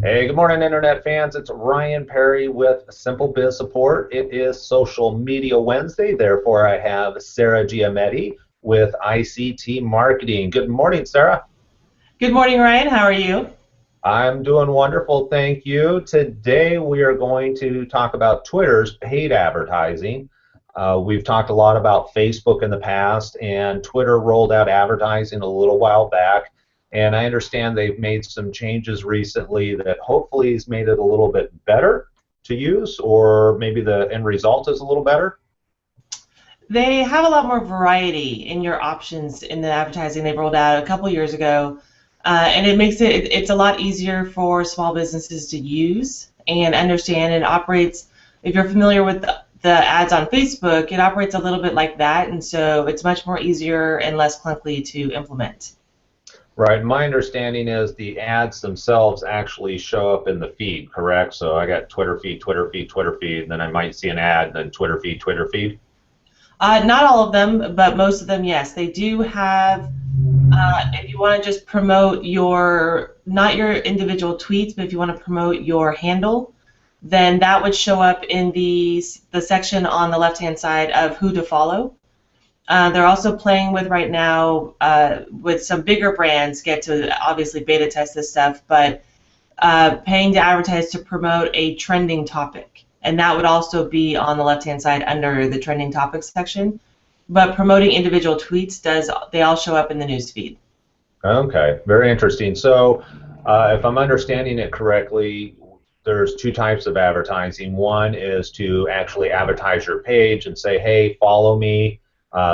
Hey, good morning, Internet fans. It's Ryan Perry with Simple Biz Support. It is Social Media Wednesday, therefore, I have Sarah Giametti with ICT Marketing. Good morning, Sarah. Good morning, Ryan. How are you? I'm doing wonderful, thank you. Today, we are going to talk about Twitter's paid advertising. We've talked a lot about Facebook in the past, and Twitter rolled out advertising a little while back. And I understand they've made some changes recently that hopefully has made it a little bit better to use, or maybe the end result is a little better. They have a lot more variety in your options in the advertising they rolled out a couple years ago, and it makes it's a lot easier for small businesses to use and understand. It operates, if you're familiar with the ads on Facebook, it operates a little bit like that, and so it's much more easier and less clunky to implement. Right. My understanding is the ads themselves actually show up in the feed, correct? So I got Twitter feed, Twitter feed, Twitter feed, and then I might see an ad, then Twitter feed, Twitter feed. Not all of them, but most of them, yes. They do have, if you want to just promote not your individual tweets, but if you want to promote your handle, then that would show up in the section on the left-hand side of who to follow. They're also playing with right now with some bigger brands get to obviously beta test this stuff, but paying to advertise to promote a trending topic. And that would also be on the left-hand side under the trending topics section. But promoting individual tweets they all show up in the news feed. Okay, very interesting. So, if I'm understanding it correctly, there's two types of advertising. One is to actually advertise your page and say, hey, follow me.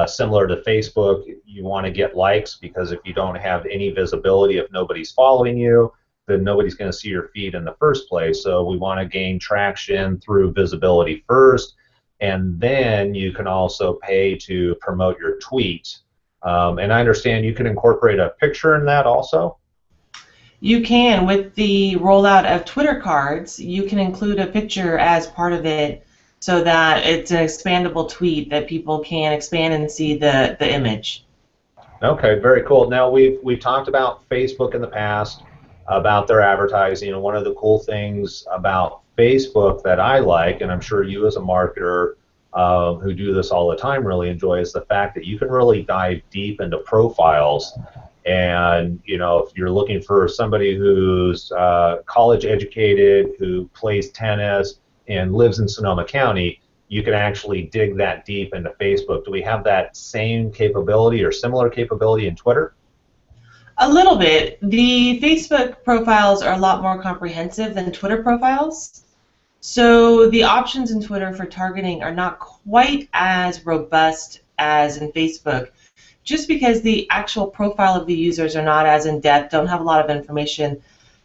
Similar to Facebook, you want to get likes because if you don't have any visibility, if nobody's following you, then nobody's going to see your feed in the first place. So we want to gain traction through visibility first, and then you can also pay to promote your tweet. And I understand you can incorporate a picture in that also. You can, with the rollout of Twitter cards, you can include a picture as part of it so that it's an expandable tweet that people can expand and see the image. Okay, very cool. Now we've talked about Facebook in the past about their advertising, and one of the cool things about Facebook that I like, and I'm sure you as a marketer who do this all the time really enjoy, is the fact that you can really dive deep into profiles. And if you're looking for somebody who's college educated, who plays tennis, and lives in Sonoma County, you can actually dig that deep into Facebook. Do we have that same capability or similar capability in Twitter? A little bit. The Facebook profiles are a lot more comprehensive than Twitter profiles. So the options in Twitter for targeting are not quite as robust as in Facebook, just because the actual profile of the users are not as in-depth, don't have a lot of information.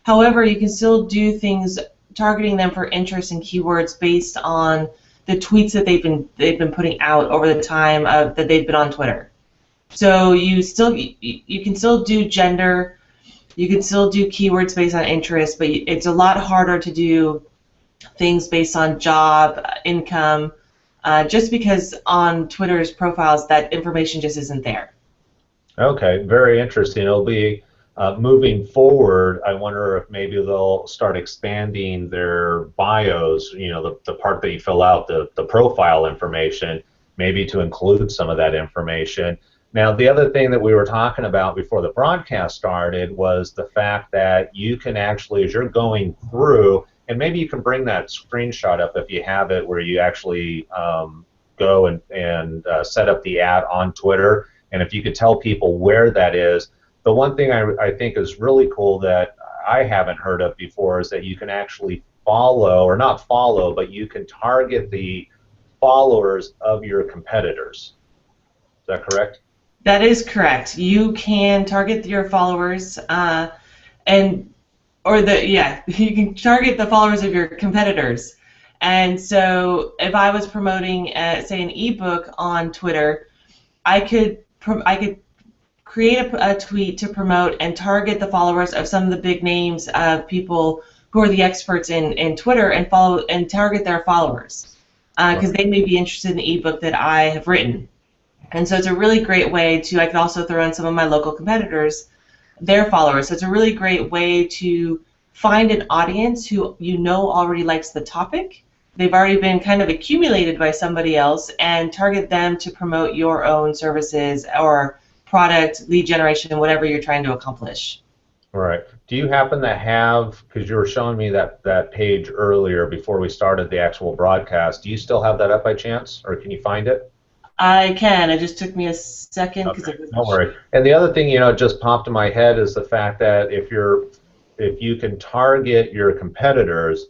However, you can still do things targeting them for interests and keywords based on the tweets that they've been putting out over the time that they've been on Twitter. So you can still do gender, you can still do keywords based on interest, but it's a lot harder to do things based on job, income, just because on Twitter's profiles that information just isn't there. Okay, very interesting. It'll be moving forward. I wonder if maybe they'll start expanding their bios, the part that you fill out, the profile information, maybe to include some of that information. Now, the other thing that we were talking about before the broadcast started was the fact that you can actually, as you're going through, and maybe you can bring that screenshot up if you have it, where you actually go and set up the ad on Twitter. And if you could tell people where that is, the one thing I think is really cool that I haven't heard of before is that you can actually follow, or not follow, but you can target the followers of your competitors. Is that correct? That is correct. You can target your followers, and or the yeah, you can target the followers of your competitors. And so, if I was promoting, say, an ebook on Twitter, I could create a tweet to promote and target the followers of some of the big names of people who are the experts in Twitter and follow and target their followers because Right. they may be interested in the ebook that I have written. And so it's a really great way to, I could also throw in some of my local competitors their followers. So it's a really great way to find an audience who you know already likes the topic. They've already been kind of accumulated by somebody else, and target them to promote your own services or product, lead generation, whatever you're trying to accomplish. All right. Do you happen to have, because you were showing me that page earlier before we started the actual broadcast, do you still have that up by chance, or can you find it? I can. It just took me a second because Okay, it don't was. worry. And the other thing, just popped in my head is the fact that if you can target your competitors,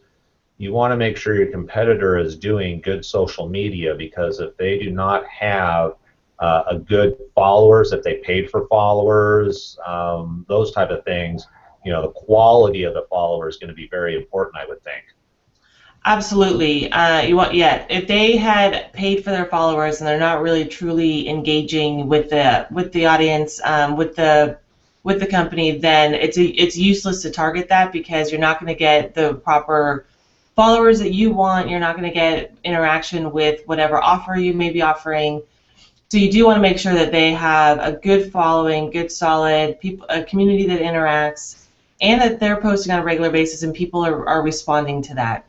you want to make sure your competitor is doing good social media, because if they do not have a good followers, if they paid for followers, those type of things, the quality of the follower is going to be very important, I would think. Absolutely. Yeah. If they had paid for their followers and they're not really truly engaging with the audience, with the company, then it's useless to target that, because you're not going to get the proper followers that you want. You're not going to get interaction with whatever offer you may be offering. So you do want to make sure that they have a good following, good solid people, a community that interacts, and that they're posting on a regular basis and people are responding to that.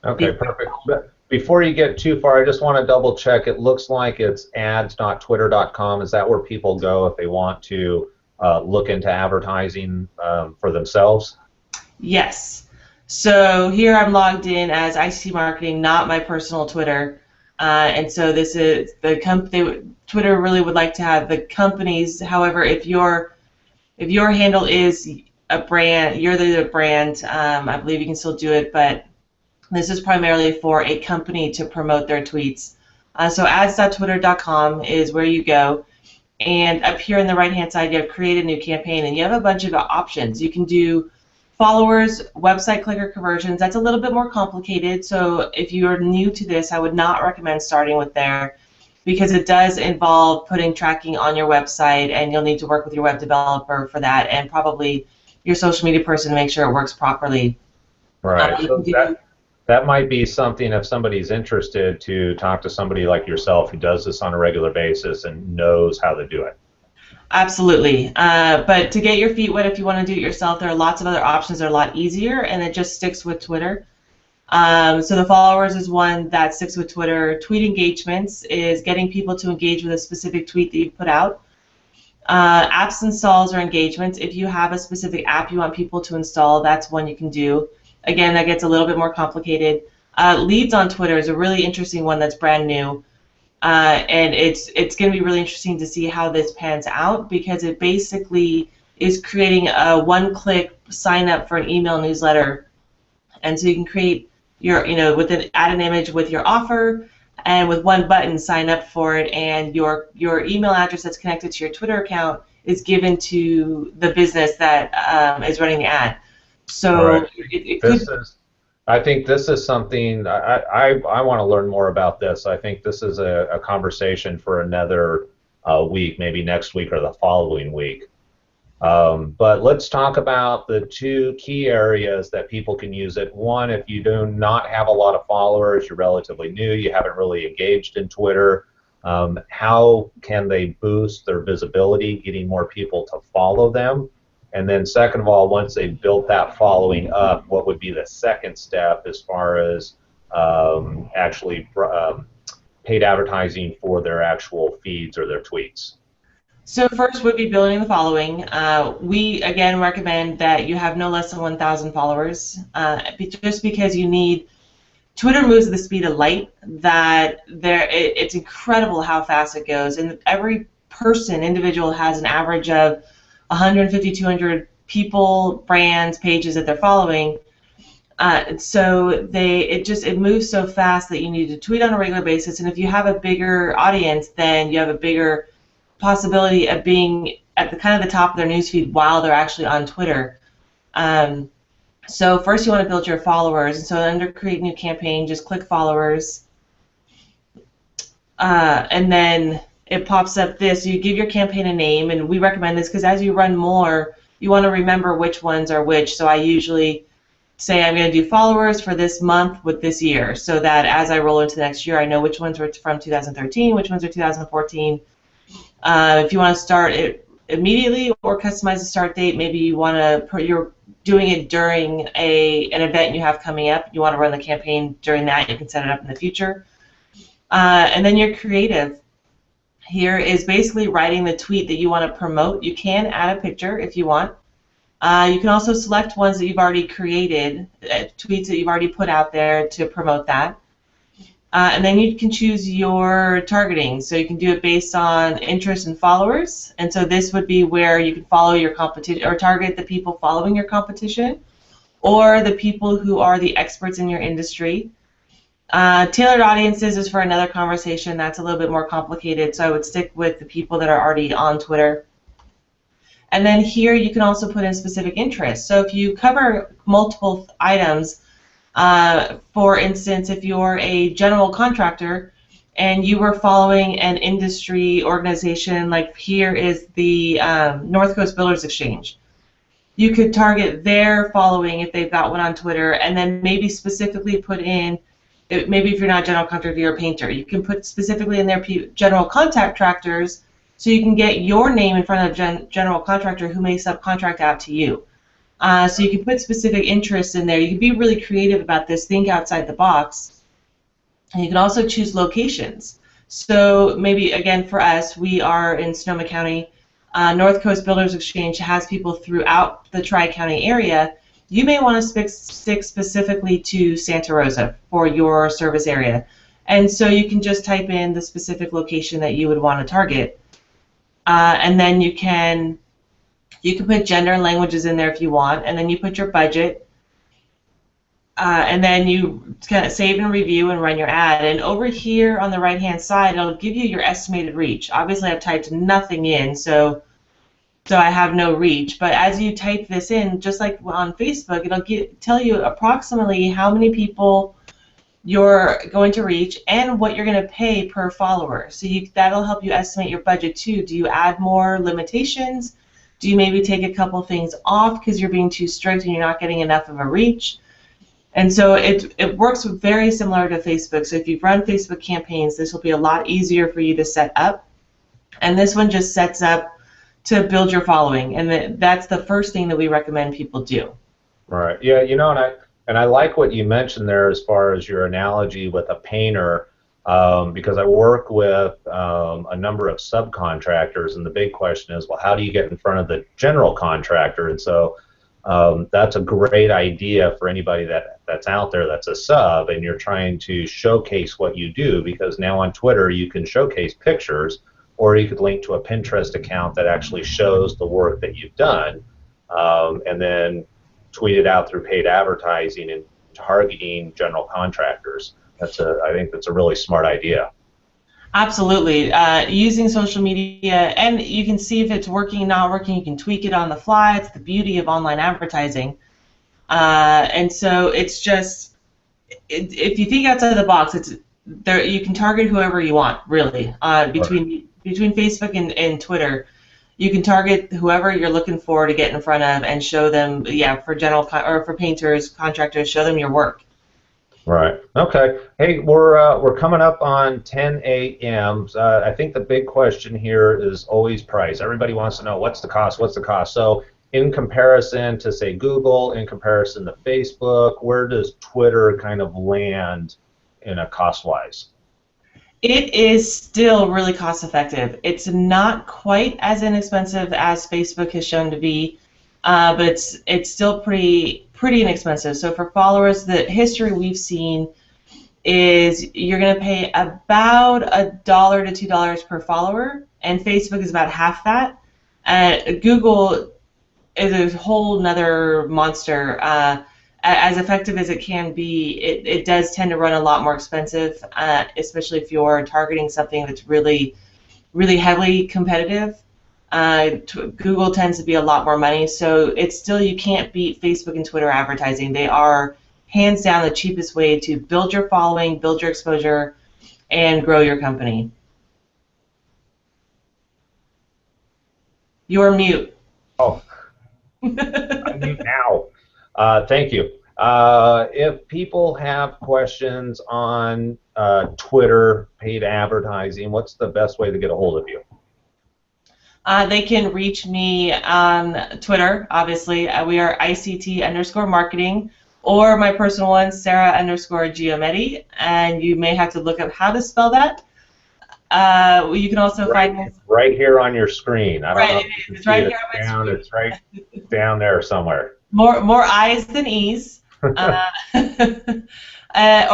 Okay, perfect. But before you get too far, I just want to double check. It looks like it's ads.twitter.com. Is that where people go if they want to look into advertising for themselves? Yes. So here I'm logged in as IC Marketing, not my personal Twitter. And so this is the company. Twitter really would like to have the companies. However, if your handle is a brand, you're the brand. I believe you can still do it, but this is primarily for a company to promote their tweets. So ads.twitter.com is where you go. And up here on the right-hand side, you have create a new campaign, and you have a bunch of options. You can do followers, website clicker conversions. That's a little bit more complicated. So if you are new to this, I would not recommend starting with there, because it does involve putting tracking on your website, and you'll need to work with your web developer for that, and probably your social media person to make sure it works properly. Right. You So can do. that might be something if somebody's interested to talk to somebody like yourself who does this on a regular basis and knows how to do it. Absolutely. But to get your feet wet, if you want to do it yourself, there are lots of other options that are a lot easier, and it just sticks with Twitter. So the followers is one that sticks with Twitter. Tweet engagements is getting people to engage with a specific tweet that you put out. Apps installs or engagements. If you have a specific app you want people to install, that's one you can do. Again, that gets a little bit more complicated. Leads on Twitter is a really interesting one that's brand new. And it's going to be really interesting to see how this pans out, because it basically is creating a one-click sign-up for an email newsletter. And so you can create add an image with your offer, and with one button, sign up for it, and your email address that's connected to your Twitter account is given to the business that is running the ad. All So right. it could. This is, I think this is something I want to learn more about this. I think this is a conversation for another week, maybe next week or the following week. But let's talk about the two key areas that people can use it. One, if you do not have a lot of followers, you're relatively new, you haven't really engaged in Twitter, how can they boost their visibility, getting more people to follow them? And then second of all, once they've built that following up, what would be the second step as far as actually paid advertising for their actual feeds or their tweets? So first would be building the following. We, again, recommend that you have no less than 1,000 followers, just because you need. Twitter moves at the speed of light. It's incredible how fast it goes, and every individual has an average of 150, 200 people, brands, pages that they're following. So it moves so fast that you need to tweet on a regular basis, and if you have a bigger audience, then you have a bigger possibility of being at the kind of the top of their newsfeed while they're actually on Twitter. So first you want to build your followers, and so under create new campaign, just click followers, and then it pops up this. You give your campaign a name, and we recommend this because as you run more, you want to remember which ones are which. So I usually say I'm going to do followers for this month with this year, so that as I roll into the next year, I know which ones were from 2013, which ones are 2014. If you want to start it, immediately or customize the start date. Maybe you want to you're doing it during an event you have coming up. You want to run the campaign during that. You can set it up in the future. And then your creative here is basically writing the tweet that you want to promote. You can add a picture if you want. You can also select ones that you've already created, tweets that you've already put out there to promote that. And then you can choose your targeting. So you can do it based on interest and followers. And so this would be where you can follow your competition or target the people following your competition or the people who are the experts in your industry. Tailored audiences is for another conversation. That's a little bit more complicated. So I would stick with the people that are already on Twitter. And then here you can also put in specific interests. So if you cover multiple items, for instance, if you're a general contractor and you were following an industry organization, like here is the North Coast Builders Exchange, you could target their following if they've got one on Twitter, and then maybe specifically put in, maybe if you're not a general contractor, you're a painter, you can put specifically in their general contractors, so you can get your name in front of a general contractor who may subcontract out to you. So you can put specific interests in there. You can be really creative about this, think outside the box. And you can also choose locations. So maybe, again, for us, we are in Sonoma County. North Coast Builders Exchange has people throughout the Tri-County area. You may want to stick specifically to Santa Rosa for your service area. And so you can just type in the specific location that you would want to target. And then you can put gender and languages in there if you want, and then you put your budget, and then you kind of save and review and run your ad. And over here on the right-hand side, it'll give you your estimated reach. Obviously, I've typed nothing in, so I have no reach. But as you type this in, just like on Facebook, it'll tell you approximately how many people you're going to reach and what you're going to pay per follower. So that'll help you estimate your budget too. Do you add more limitations? Do you maybe take a couple things off because you're being too strict and you're not getting enough of a reach? And so it works very similar to Facebook. So if you've run Facebook campaigns, this will be a lot easier for you to set up. And this one just sets up to build your following. And that's the first thing that we recommend people do. Right. Yeah, and I like what you mentioned there as far as your analogy with a painter, because I work with a number of subcontractors, and the big question is, well, how do you get in front of the general contractor? And so that's a great idea for anybody that's out there that's a sub, and you're trying to showcase what you do, because now on Twitter you can showcase pictures, or you could link to a Pinterest account that actually shows the work that you've done, and then tweet it out through paid advertising and targeting general contractors. I think that's a really smart idea. Absolutely. Using social media, and you can see if it's working, not working. You can tweak it on the fly. It's the beauty of online advertising. And so it's just, if you think outside the box, you can target whoever you want, really. Between Facebook and Twitter, you can target whoever you're looking for to get in front of and show them, for general or for painters, contractors, show them your work. Right. Okay. Hey, we're coming up on 10 a.m. I think the big question here is always price. Everybody wants to know what's the cost. What's the cost? So, in comparison to say Google, in comparison to Facebook, where does Twitter kind of land in a cost-wise? It is still really cost-effective. It's not quite as inexpensive as Facebook has shown to be, but it's still pretty inexpensive. So for followers, the history we've seen is you're going to pay about $1 to $2 per follower, and Facebook is about half that. Google is a whole nother monster. As effective as it can be, it does tend to run a lot more expensive, especially if you're targeting something that's really, really heavily competitive. Google tends to be a lot more money, so it's still, you can't beat Facebook and Twitter advertising. They are hands down the cheapest way to build your following, build your exposure, and grow your company. You're mute. Oh, I'm mute now. Thank you. If people have questions on Twitter, paid advertising, what's the best way to get a hold of you? They can reach me on Twitter, obviously. We are ICT_marketing, or my personal one, Sarah_Giometti, and you may have to look up how to spell that. You can also Right, find me. right here on your screen. I don't know Right, if you can it's see right it. here It's on my down. screen. It's right down there somewhere. More I's than E's. Or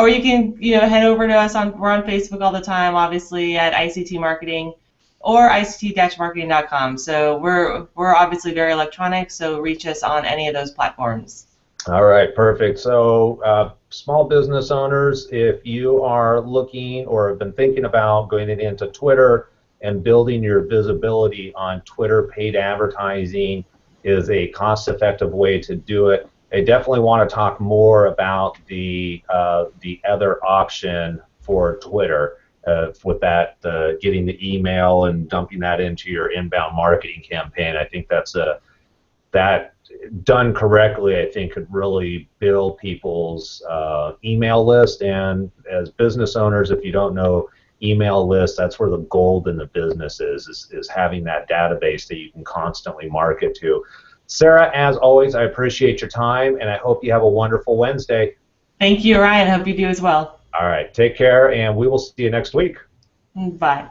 you can head over to us we're on Facebook all the time, obviously at ICT Marketing or ICT-marketing.com. So we're obviously very electronic, so reach us on any of those platforms. All right, perfect. So, small business owners, if you are looking or have been thinking about going into Twitter and building your visibility on Twitter, paid advertising is a cost-effective way to do it. I definitely want to talk more about the other option for Twitter with that getting the email and dumping that into your inbound marketing campaign. I think that done correctly, I think could really build people's email list. And as business owners, if you don't know email lists, that's where the gold in the business is having that database that you can constantly market to. Sarah, as always, I appreciate your time, and I hope you have a wonderful Wednesday. Thank you, Ryan. Hope you do as well. All right, take care, and we will see you next week. Bye.